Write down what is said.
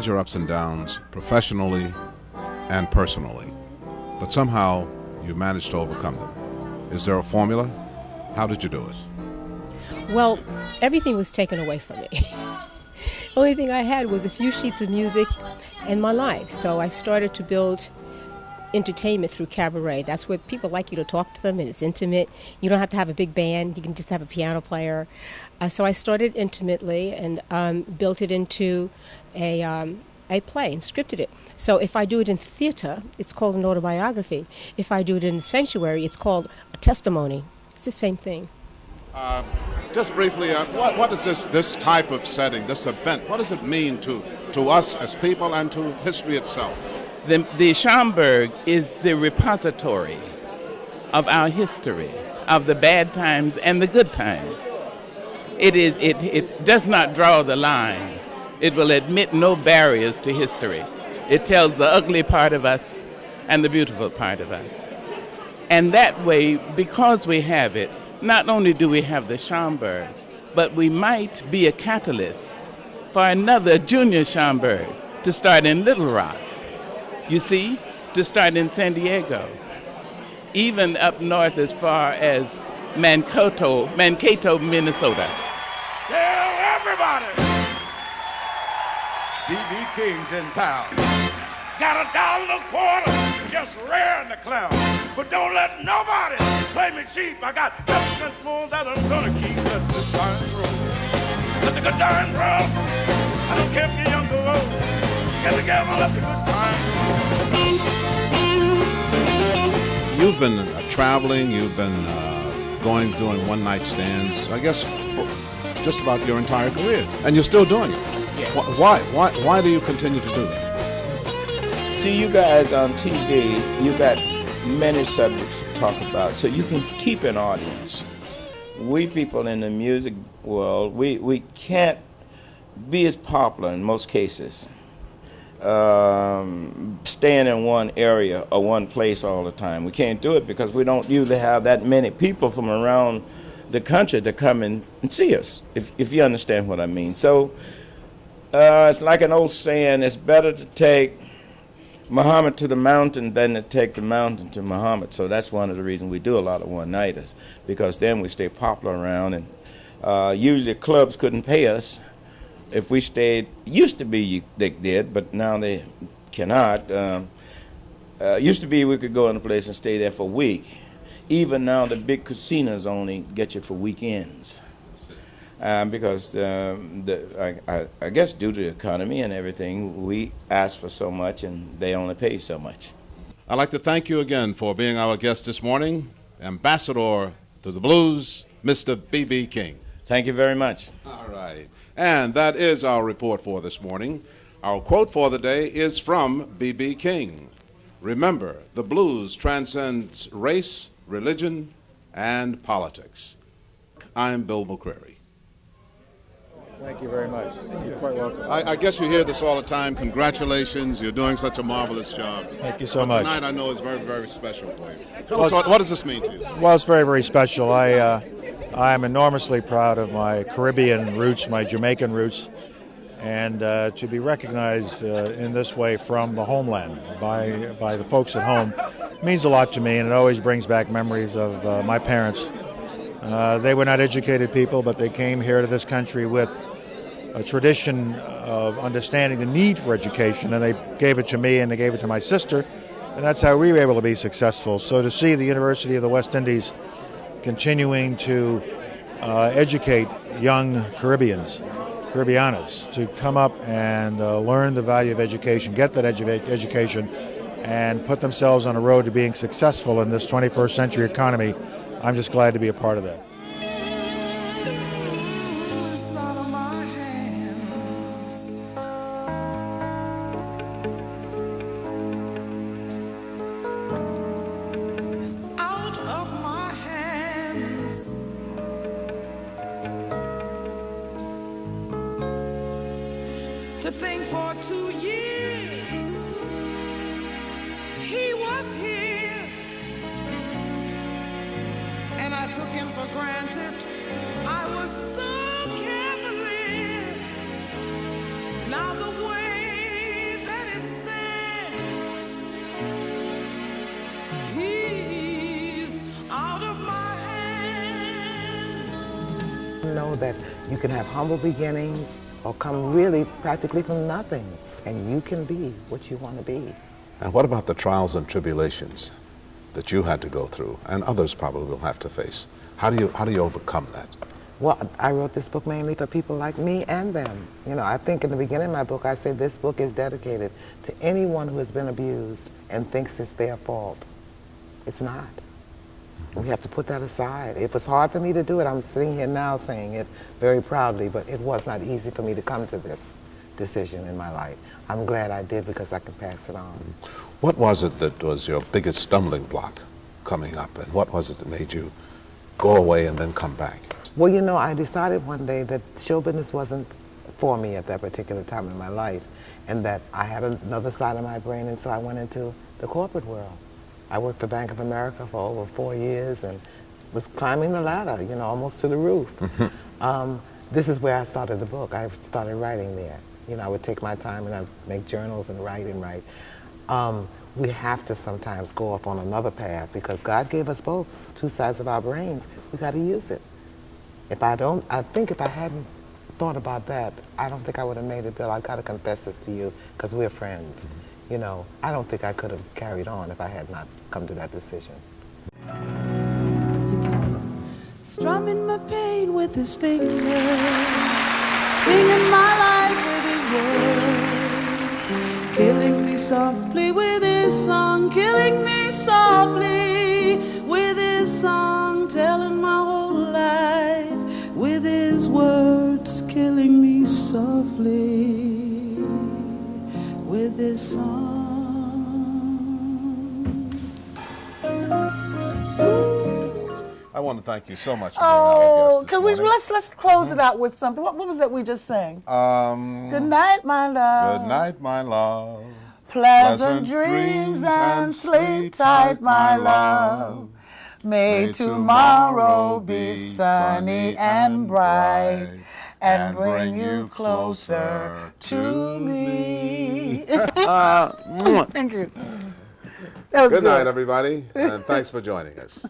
had your ups and downs professionally and personally, but somehow you managed to overcome them. Is there a formula? How did you do it? Well, everything was taken away from me. The only thing I had was a few sheets of music and my life. So I started to build entertainment through cabaret. That's where people like you to talk to them, and it's intimate. You don't have to have a big band. You can just have a piano player. So I started intimately and built it into a play and scripted it. So if I do it in theater, it's called an autobiography. If I do it in the sanctuary, it's called a testimony. It's the same thing. Just briefly, what is this type of setting, this event, what does it mean to us as people and to history itself? The Schomburg is the repository of our history, of the bad times and the good times. It does not draw the line. It will admit no barriers to history. It tells the ugly part of us and the beautiful part of us. And that way, because we have it, not only do we have the Schomburg, but we might be a catalyst for another junior Schomburg to start in Little Rock. You see, to start in San Diego, even up north as far as Mankato, Minnesota. Tell everybody, B.B. King's in town. Got $1.25, just rare in the clown. But don't let nobody play me cheap. I got 7 cents more that I'm gonna keep. Let the good times roll. Let the good times roll. I don't care if you're young or old. Get together, let the good times roll. You've been traveling, you've been doing one-night stands, I guess, for just about your entire career. And you're still doing it. Yeah. Why do you continue to do that? See, you guys on TV, you got many subjects to talk about, so you can keep an audience. We people in the music world, we can't be as popular in most cases, staying in one area or one place all the time. We can't do it because we don't usually have that many people from around the country to come and see us, if you understand what I mean. So it's like an old saying, it's better to take Muhammad to the mountain than to take the mountain to Muhammad. So that's one of the reasons we do a lot of one-nighters, because then we stay popular around, and usually clubs couldn't pay us if we stayed. Used to be they did, but now they cannot. Used to be we could go in a place and stay there for a week. Even now the big casinos only get you for weekends. Because I guess due to the economy and everything, we ask for so much and they only pay so much. I'd like to thank you again for being our guest this morning, Ambassador to the Blues, Mr. B.B. King. Thank you very much. All right. And that is our report for this morning. Our quote for the day is from B.B. King. Remember, the blues transcends race, religion, and politics. I'm Bill McCreary. Thank you very much. You're quite welcome. I guess you hear this all the time. Congratulations. You're doing such a marvelous job. Thank you so much. Tonight I know is very, very special for you. Tell us, what does this mean to you? Well, it's very, very special. I'm enormously proud of my Caribbean roots, my Jamaican roots, and to be recognized in this way from the homeland by the folks at home means a lot to me, and it always brings back memories of my parents. They were not educated people, but they came here to this country with a tradition of understanding the need for education, and they gave it to me and they gave it to my sister, and that's how we were able to be successful. So to see the University of the West Indies continuing to educate young Caribbeanas to come up and learn the value of education, get that education, and put themselves on a road to being successful in this 21st century economy, I'm just glad to be a part of that. To think for 2 years he was here and I took him for granted. I was so carefully. Now the way Know that you can have humble beginnings or come really practically from nothing, and you can be what you want to be. And what about the trials and tribulations that you had to go through, and others probably will have to face? How do you overcome that? Well, I wrote this book mainly for people like me and them. You know, I think in the beginning of my book, I said this book is dedicated to anyone who has been abused and thinks it's their fault. It's not. We have to put that aside. It was hard for me to do it. I'm sitting here now saying it very proudly, but it was not easy for me to come to this decision in my life. I'm glad I did because I can pass it on. What was it that was your biggest stumbling block coming up, and what was it that made you go away and then come back? Well, you know, I decided one day that show business wasn't for me at that particular time in my life, and that I had another side of my brain, and so I went into the corporate world. I worked for Bank of America for over 4 years and was climbing the ladder, you know, almost to the roof. This is where I started the book. I started writing there. You know, I would take my time and I'd make journals and write and write. We have to sometimes go off on another path because God gave us both, two sides of our brains. We got to use it. I think if I hadn't thought about that, I don't think I would have made it, Bill. I got to confess this to you because we're friends. You know, I don't think I could have carried on if I had not come to that decision. Strumming my pain with his fingers, singing my life with his words, killing me softly with his song, killing me softly with his song, telling my whole life with his words, killing me softly with his song. I want to thank you so much for being our guest this can we morning. let's close it out with something. What was that we just sang? Good night, my love. Good night, my love. Pleasant dreams and sleep tight, my love. May tomorrow be sunny and bright and bring you closer to me. Thank you. That was Good night, everybody, and thanks for joining us.